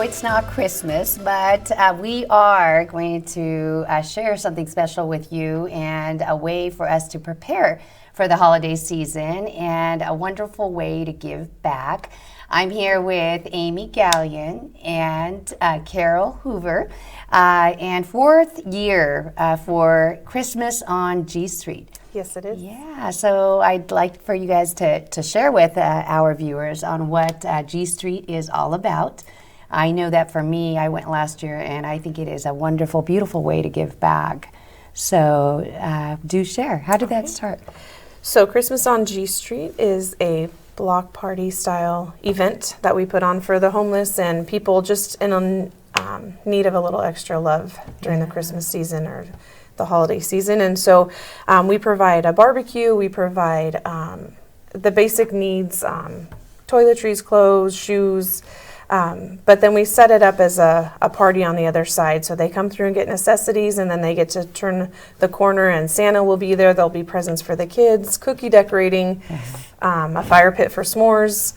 it's not Christmas, but we are going to share something special with you and a way for us to prepare for the holiday season and a wonderful way to give back. I'm here with Amy GALYAN and CAROL HOOVER, and fourth year for Christmas on G Street. Yes, it is. Yeah, so I'd like for you guys to share with our viewers on what G Street is all about. I know that for me, I went last year, and I think it is a wonderful, beautiful way to give back. So do share. How did that start? So Christmas on G Street is a block party style event that we put on for the homeless and people just in need of a little extra love during the Christmas season or the holiday season. And so we provide a barbecue, we provide the basic needs, toiletries, clothes, shoes, but then we set it up as a party on the other side. So they come through and get necessities, and then they get to turn the corner and Santa will be there. There'll be presents for the kids, cookie decorating, a fire pit for s'mores.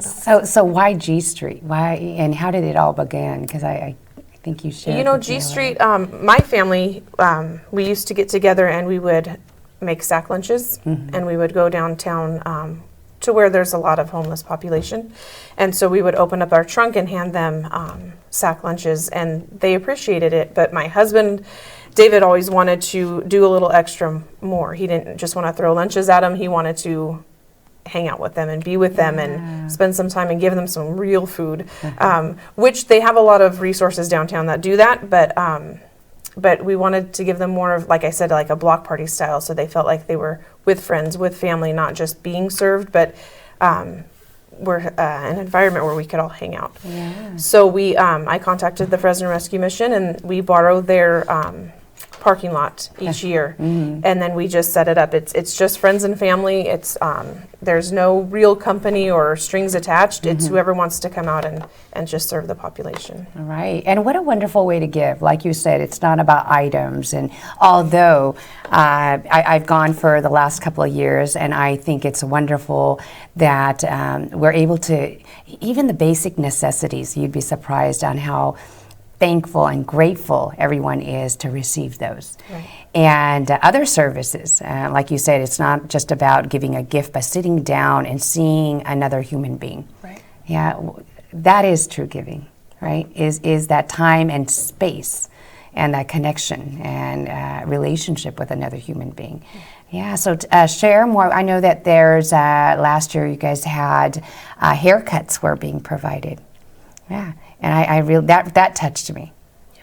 So why G Street? Why, and how did it all begin? Because I think you shared. You know, G Street, my family, we used to get together and we would make sack lunches, and we would go downtown to where there's a lot of homeless population. And so we would open up our trunk and hand them sack lunches, and they appreciated it. But my husband, David, always wanted to do a little extra more. He didn't just want to throw lunches at them. He wanted to hang out with them and be with them and spend some time and give them some real food, which they have a lot of resources downtown that do that, but we wanted to give them more of, like I said, like a block party style, so they felt like they were with friends, with family, not just being served, but we're an environment where we could all hang out. So I contacted the Fresno Rescue Mission, and we borrow their parking lot each year, and then we just set it up. It's just friends and family. It's there's no real company or strings attached. It's whoever wants to come out and just serve the population. All right, and what a wonderful way to give. Like you said, it's not about items, and although I've gone for the last couple of years, and I think it's wonderful that we're able to, even the basic necessities, you'd be surprised on how thankful and grateful everyone is to receive those. And other services, like you said, it's not just about giving a gift, but sitting down and seeing another human being. Yeah, that is true giving, right? Is that time and space and that connection and relationship with another human being. Yeah, so share more. I know that there's, last year you guys had haircuts were being provided. Yeah. And I really, that touched me,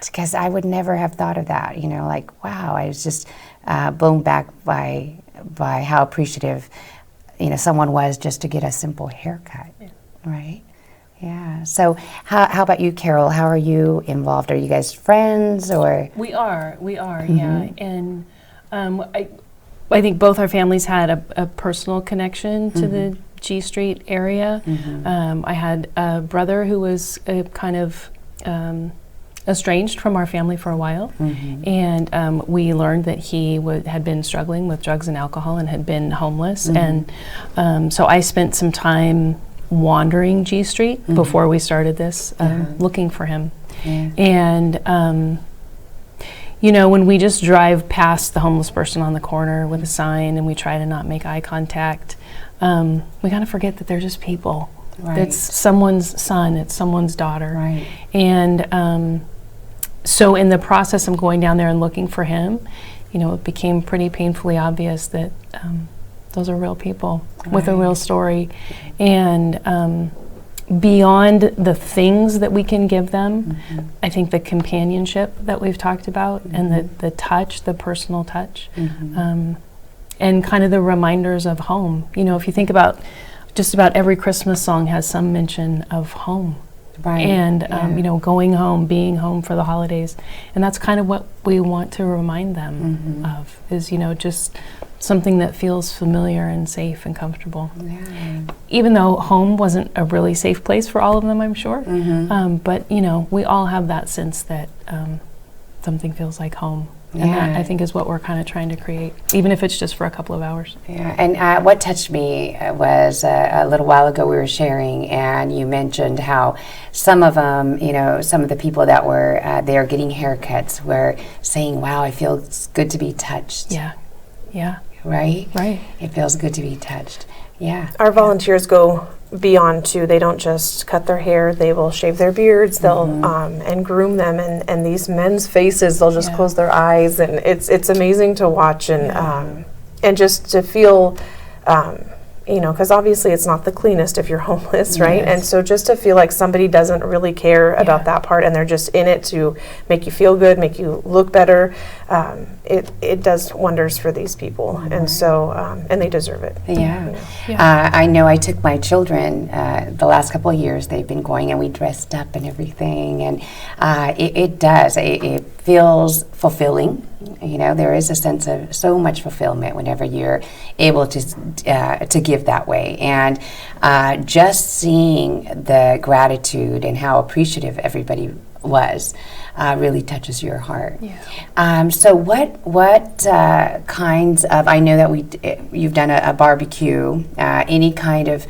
because I would never have thought of that. You know, like, wow, I was just blown back by how appreciative, someone was just to get a simple haircut, right? Yeah. So how about you, Carol? How are you involved? Are you guys friends or? We are, yeah. And I think both our families had a personal connection to the G Street area. I had a brother who was kind of estranged from our family for a while, and we learned that he had been struggling with drugs and alcohol and had been homeless, and so I spent some time wandering G Street before we started this, looking for him. And when we just drive past the homeless person on the corner with a sign and we try to not make eye contact, we kind of forget that they're just people. It's someone's son, it's someone's daughter. And so in the process of going down there and looking for him, it became pretty painfully obvious that those are real people with a real story. And beyond the things that we can give them, I think the companionship that we've talked about and the touch, the personal touch, and kind of the reminders of home. If you think about just about every Christmas song has some mention of home. And, going home, being home for the holidays. And that's kind of what we want to remind them of, is, just something that feels familiar and safe and comfortable. Even though home wasn't a really safe place for all of them, I'm sure. But, we all have that sense that something feels like home And that, I think, is what we're kind of trying to create, even if it's just for a couple of hours. Yeah, and what touched me was a little while ago we were sharing, and you mentioned how some of them, some of the people that were there getting haircuts were saying, wow, it feels good to be touched. Yeah, yeah. Right? Right. It feels good to be touched. Yeah. Our volunteers go beyond too. They don't just cut their hair, they will shave their beards, they'll and groom them, and these men's faces, they'll just close their eyes, and it's amazing to watch, and just to feel because obviously it's not the cleanest if you're homeless, right? And so just to feel like somebody doesn't really care about that part, and they're just in it to make you feel good, make you look better, it does wonders for these people, and so and they deserve it. I know I took my children the last couple of years. They've been going, and we dressed up and everything, and it feels fulfilling. There is a sense of so much fulfillment whenever you're able to give that way, and just seeing the gratitude and how appreciative everybody was really touches your heart. So what kinds of, I know that you've done a barbecue, any kind of,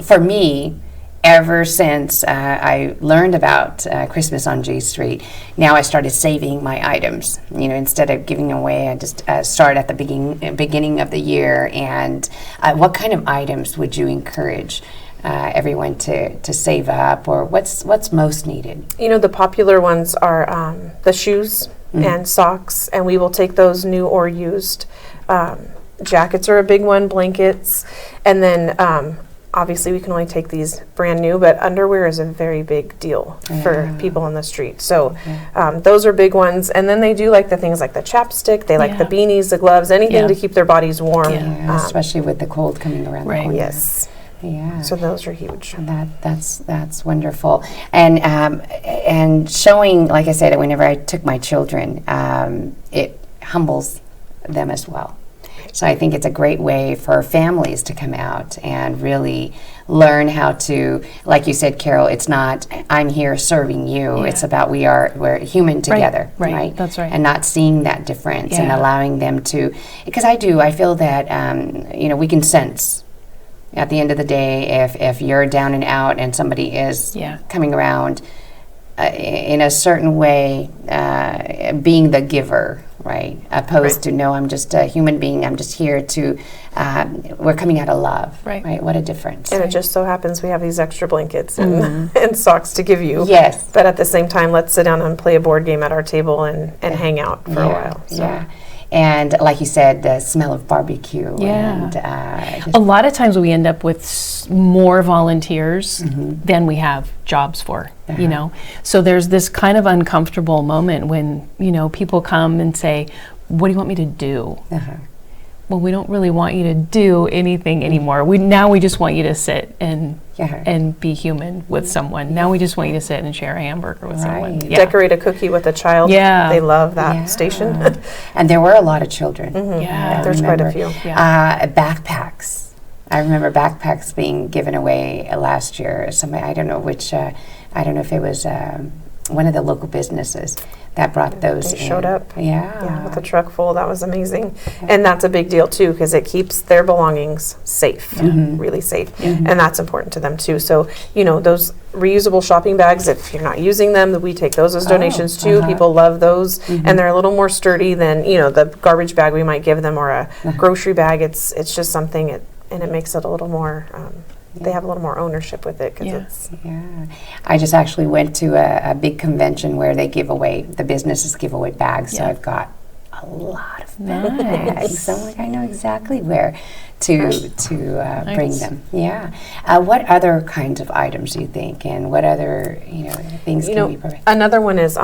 for me, ever since I learned about Christmas on J Street, now I started saving my items. Instead of giving away, I just start at the beginning of the year. And what kind of items would you encourage everyone to save up, or what's most needed? The popular ones are the shoes and socks, and we will take those new or used. Jackets are a big one, blankets, and then obviously we can only take these brand new, but underwear is a very big deal for people on the street. So those are big ones. And then they do like the things like the chapstick, they like the beanies, the gloves, anything to keep their bodies warm. Especially with the cold coming around the corner. Yes. Yeah. So those are huge. That's wonderful. And showing, like I said, whenever I took my children, it humbles them as well. So I think it's a great way for families to come out and really learn how to, like you said, Carol, it's not I'm here serving you. It's about we're human together, right? That's right. And not seeing that difference and allowing them to, because I feel that we can sense at the end of the day if you're down and out and somebody is coming around in a certain way, being the giver, right? Opposed to, no, I'm just a human being, I'm just here to, we're coming out of love, right? What a difference. And it just so happens we have these extra blankets and, and socks to give you. Yes. But at the same time, let's sit down and play a board game at our table and hang out for a while. So. And like you said, the smell of barbecue. And, a lot of times we end up with more volunteers than we have jobs for, So there's this kind of uncomfortable moment when, people come and say, what do you want me to do? Well, we don't really want you to do anything anymore. We just want you to sit and be human with someone. Now we just want you to sit and share a hamburger with someone. Decorate a cookie with a child. They love that station. And there were a lot of children. There's quite a few. Backpacks. I remember backpacks being given away last year. I don't know which. I don't know if it was one of the local businesses that brought those they in. showed up. Yeah, with a truck full. That was amazing. And that's a big deal too, because it keeps their belongings safe, really safe. And that's important to them too. So, those reusable shopping bags, if you're not using them, we take those as donations too. People love those. And they're a little more sturdy than, the garbage bag we might give them, or a grocery bag. It's just something, and it makes it a little more, they have a little more ownership with it. I just actually went to a big convention where they give away, the businesses give away bags, so I've got a lot of bags. So I'm like, I know exactly where to bring them. What other kinds of items do you think, and what other things can be provided? Another one is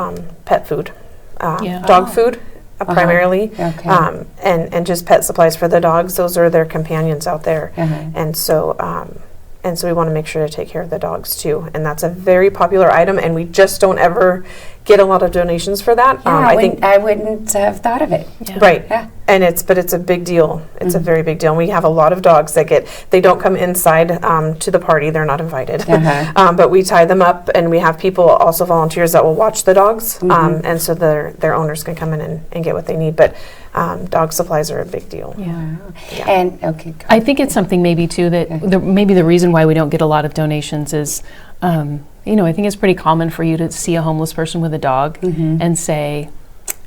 pet food, dog food. Primarily, and just pet supplies for the dogs. Those are their companions out there, and so we want to make sure to take care of the dogs too. And that's a very popular item, and we just don't ever get a lot of donations for that. Yeah, I wouldn't have thought of it. Yeah. Right. Yeah. And it's a big deal. It's a very big deal. And we have a lot of dogs that they don't come inside to the party. They're not invited. But we tie them up, and we have people, also volunteers, that will watch the dogs. And so their owners can come in and get what they need. But dog supplies are a big deal. Yeah. And okay, I think it's something maybe too that maybe the reason why we don't get a lot of donations is, you know, I think it's pretty common for you to see a homeless person with a dog and say,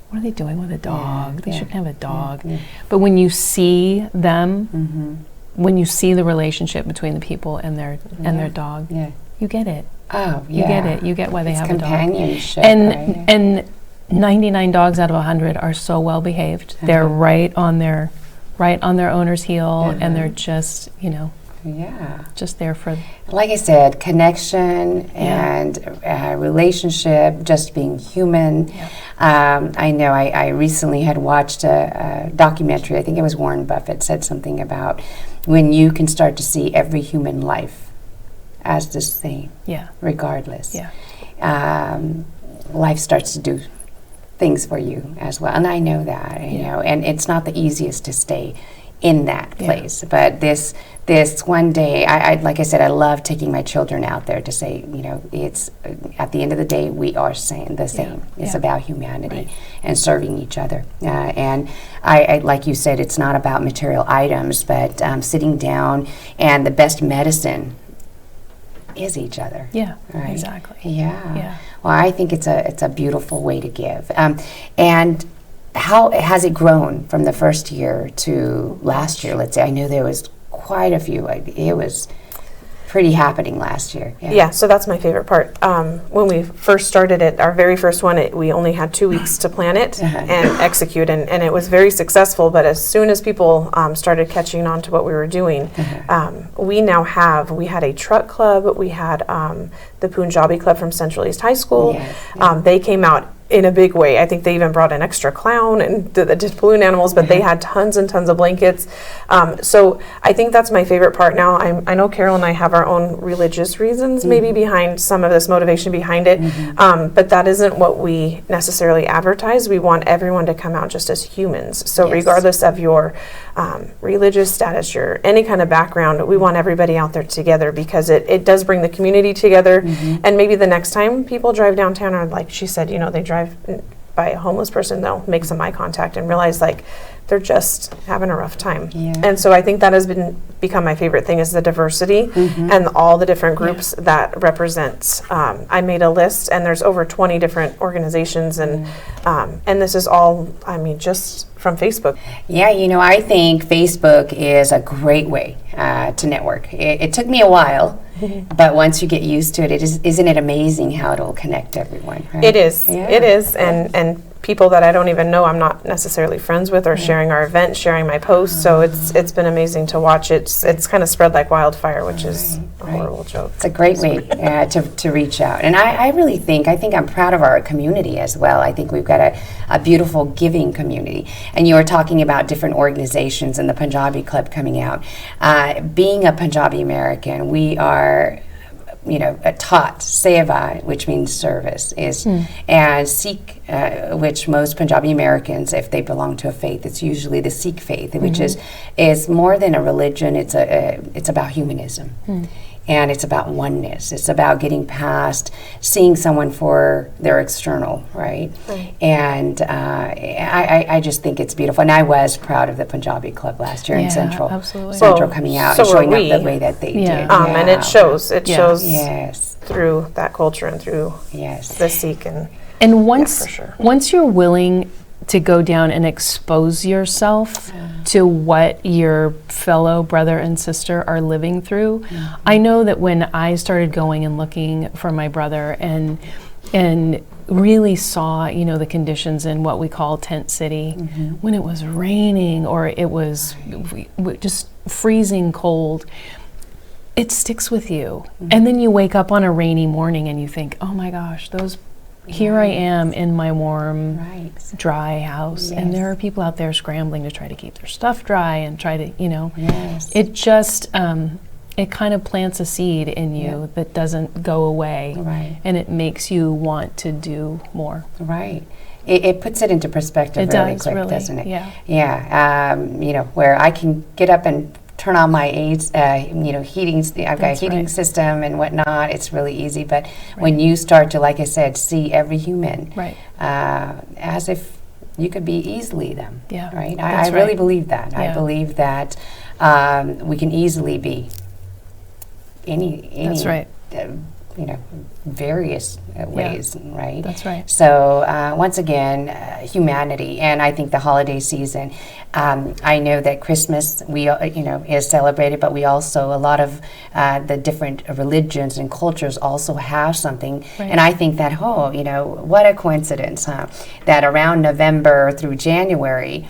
what are they doing with a dog? They shouldn't have a dog. But when you see them, when you see the relationship between the people and their dog, you get it. Oh, You get it. You get why they have a dog. Companionship. And 99 dogs out of 100 are so well behaved. They're right on their owner's heel, and they're just, you know, just there for. Like I said, connection and relationship, just being human. I know I recently had watched a documentary. I think it was Warren Buffett said something about when you can start to see every human life as the same, regardless. Life starts to do things for you as well, and I know that. You know, and it's not the easiest to stay in that place. But this one day, I like I said, I love taking my children out there to say, you know, it's at the end of the day, we are the same. It's about humanity and serving each other. And I like you said, it's not about material items, but sitting down, and the best medicine is each other. Yeah, right? exactly. Yeah. Well, I think it's a beautiful way to give. And how has it grown from the first year to last year? Let's say, I know there was quite a few. It was pretty happening last year. Yeah, so that's my favorite part. When we first started it, our very first one, we only had 2 weeks to plan it and execute, and it was very successful. But as soon as people started catching on to what we were doing, we had a truck club. We had the Punjabi Club from Central East High School. They came out in a big way. I think they even brought an extra clown and did balloon animals, but they had tons and tons of blankets. So I think that's my favorite part now. I know Carol and I have our own religious reasons maybe behind some of this motivation behind it, but that isn't what we necessarily advertise. We want everyone to come out just as humans. So regardless of your religious status, your any kind of background, we want everybody out there together, because it does bring the community together. And maybe the next time people drive downtown, or like she said, you know, they drive by a homeless person, they'll make some eye contact and realize like they're just having a rough time. And so I think that has become my favorite thing, is the diversity and all the different groups that represents. I made a list, and there's over 20 different organizations, and this is all, I mean, just from Facebook. Yeah, you know, I think Facebook is a great way to network. It took me a while, but once you get used to it, isn't it amazing how it'll connect everyone? Right? It is. It is, and people that I don't even know, I'm not necessarily friends with, or sharing our event, sharing my posts. So it's been amazing to watch. It's kind of spread like wildfire, which is a horrible joke. It's a great way to reach out. And I really think I'm proud of our community as well. I think we've got a beautiful giving community. And you were talking about different organizations and the Punjabi Club coming out. Being a Punjabi American, we are, you know, taught seva, which means service, and Sikh, which most Punjabi Americans, if they belong to a faith, it's usually the Sikh faith, which is more than a religion. It's about humanism. And it's about oneness. It's about getting past seeing someone for their external, right? And I just think it's beautiful. And I was proud of the Punjabi Club last year in Central. Absolutely. Central coming out and showing up the way that they did. And it shows. It shows yes. through that culture and through the Sikh. And once you're willing to go down and expose yourself to what your fellow brother and sister are living through. I know that when I started going and looking for my brother and really saw, you know, the conditions in what we call Tent City, when it was raining or it was just freezing cold, it sticks with you. And then you wake up on a rainy morning and you think, oh my gosh, here I am in my warm, dry house, and there are people out there scrambling to try to keep their stuff dry and try to, you know, it just, it kind of plants a seed in you that doesn't go away, and it makes you want to do more. Right. It puts it into perspective really quick, doesn't it? Yeah. Yeah. You know, where I can get up and turn on my heating. I've got a heating system and whatnot. It's really easy. But when you start to, like I said, see every human as if you could be easily them. Yeah. Right. I really believe that. Yeah. I believe that we can easily be any. That's right. You know, various ways, right? That's right. So once again, humanity, and I think the holiday season. I know that Christmas is celebrated, but we also a lot of the different religions and cultures also have something, and I think that what a coincidence, huh? That around November through January.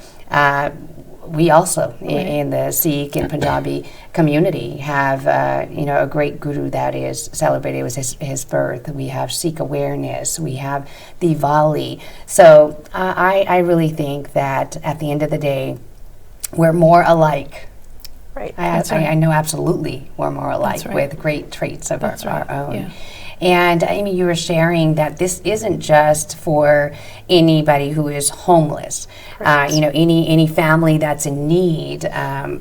We also, in the Sikh and Punjabi community, have a great guru that is celebrated. It was his birth. We have Sikh awareness. We have Diwali. So I really think that at the end of the day, we're more alike. Right. I know absolutely we're more alike with great traits of our own. Yeah. And Amy, you were sharing that this isn't just for anybody who is homeless. Any family that's in need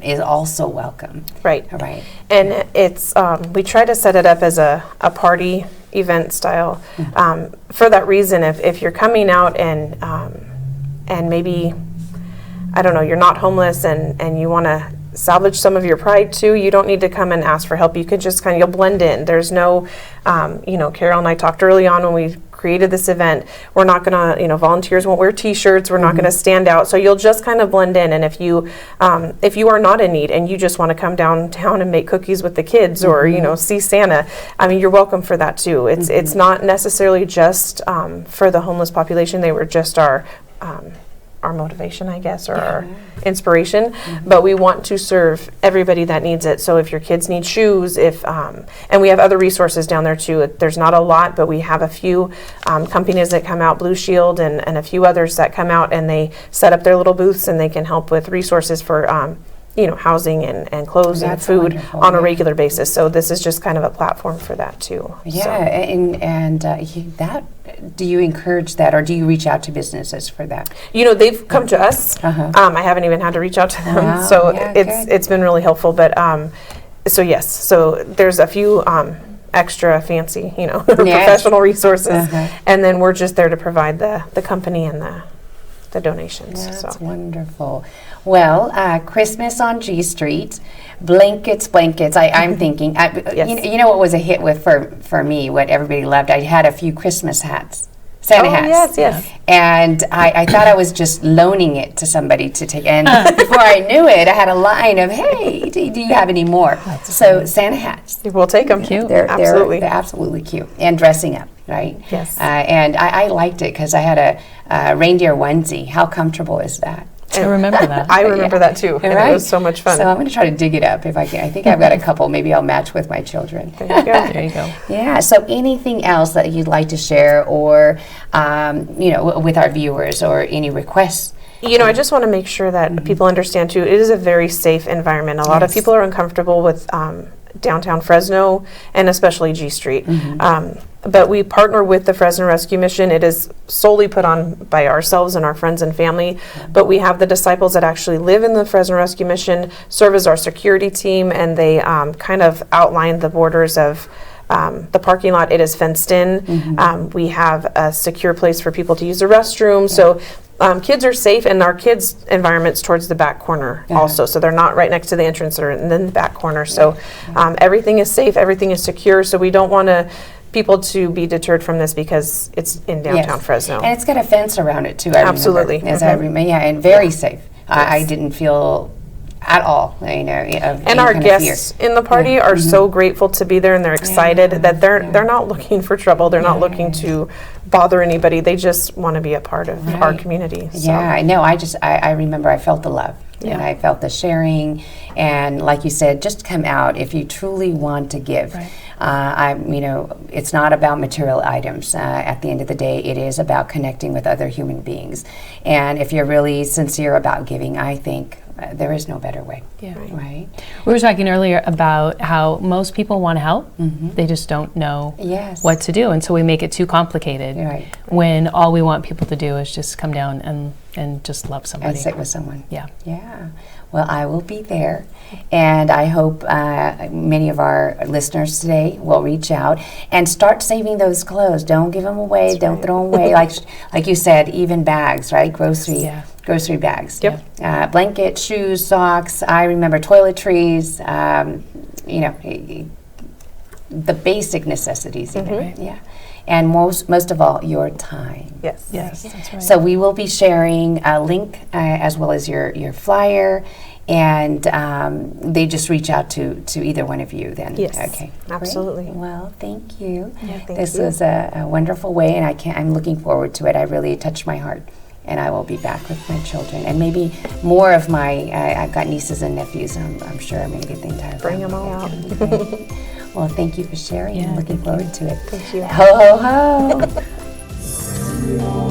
is also welcome. Right. Right. And it's we try to set it up as a party event style. For that reason, if you're coming out and maybe, I don't know, you're not homeless and you want to salvage some of your pride too, you don't need to come and ask for help. You can just you'll blend in. There's no, Carol and I talked early on when we created this event, we're not going to, volunteers won't wear t-shirts, we're not going to stand out, so you'll just kind of blend in. And if you are not in need and you just want to come downtown and make cookies with the kids or, see Santa, you're welcome for that too. It's not necessarily just for the homeless population. They were just our motivation, I guess, or our inspiration, but we want to serve everybody that needs it. So if your kids need shoes, and we have other resources down there too. There's not a lot, but we have a few companies that come out, Blue Shield and a few others that come out and they set up their little booths and they can help with resources for housing and clothes and food on a regular basis. So this is just kind of a platform for that too. Yeah, so. Do you encourage that, or do you reach out to businesses for that? They've come to us. I haven't even had to reach out to them, so it's been really helpful. But so yes, so there's a few extra fancy, professional resources, and then we're just there to provide the company and the donations. That's wonderful. Well, Christmas on G Street, blankets. I'm thinking, you know what was a hit for me, what everybody loved? I had a few Christmas hats, Santa hats. Yes. And I thought I was just loaning it to somebody to take. And before I knew it, I had a line of, hey, do you have any more? So Santa hats. We'll take them. Cute. They're absolutely cute. And dressing up, right? Yes. And I liked it because I had a reindeer onesie. How comfortable is that? I remember that. I remember that too. And it was so much fun. So I'm going to try to dig it up if I can. I think I've got a couple. Maybe I'll match with my children. There you go. There you go. Yeah. So anything else that you'd like to share, or with our viewers, or any requests? I just want to make sure that people understand too. It is a very safe environment. A lot of people are uncomfortable with downtown Fresno and especially G Street. But we partner with the Fresno Rescue Mission. It is solely put on by ourselves and our friends and family, but we have the disciples that actually live in the Fresno Rescue Mission, serve as our security team, and they kind of outline the borders of the parking lot. It is fenced in. We have a secure place for people to use the restroom. So kids are safe, and our kids' environment's towards the back corner also. So they're not right next to the entrance, they're in the back corner. So everything is safe, everything is secure. So we don't want people to be deterred from this because it's in downtown Fresno. And it's got a fence around it too, Absolutely. And very safe. I didn't feel at all, and our guests in the party are so grateful to be there, and they're excited that they're not looking for trouble. They're not looking to bother anybody. They just want to be a part of our community. So. Yeah, I know. I remember I felt the love. And I felt the sharing, and like you said, just come out if you truly want to give. It's not about material items. At the end of the day, it is about connecting with other human beings. And if you're really sincere about giving, I think there is no better way. Yeah. Right? We were talking earlier about how most people want to help. They just don't know Yes. what to do. And so we make it too complicated Right. when all we want people to do is just come down and just love somebody. And sit with someone. Yeah. Yeah. Well, I will be there, and I hope many of our listeners today will reach out and start saving those clothes. Don't give them away. Don't throw them away. Like you said, even bags, right? Grocery bags. Yep. Blankets, shoes, socks. I remember toiletries. You know, the basic necessities. Even. Yeah. And most of all, your time. Yes. Yes, that's right. So we will be sharing a link as well as your flyer, and they just reach out to either one of you then. Yes. Okay. Absolutely. Great. Well, thank you. Yeah, thank This you. was a wonderful way, and I'm looking forward to it. I really touched my heart. And I will be back with my children, and maybe more of my. I've got nieces and nephews. I'm sure I'm going to get the entire. Bring them all out. Okay. Well, thank you for sharing. Yeah, I'm looking forward to it. Thank you. Ho ho ho.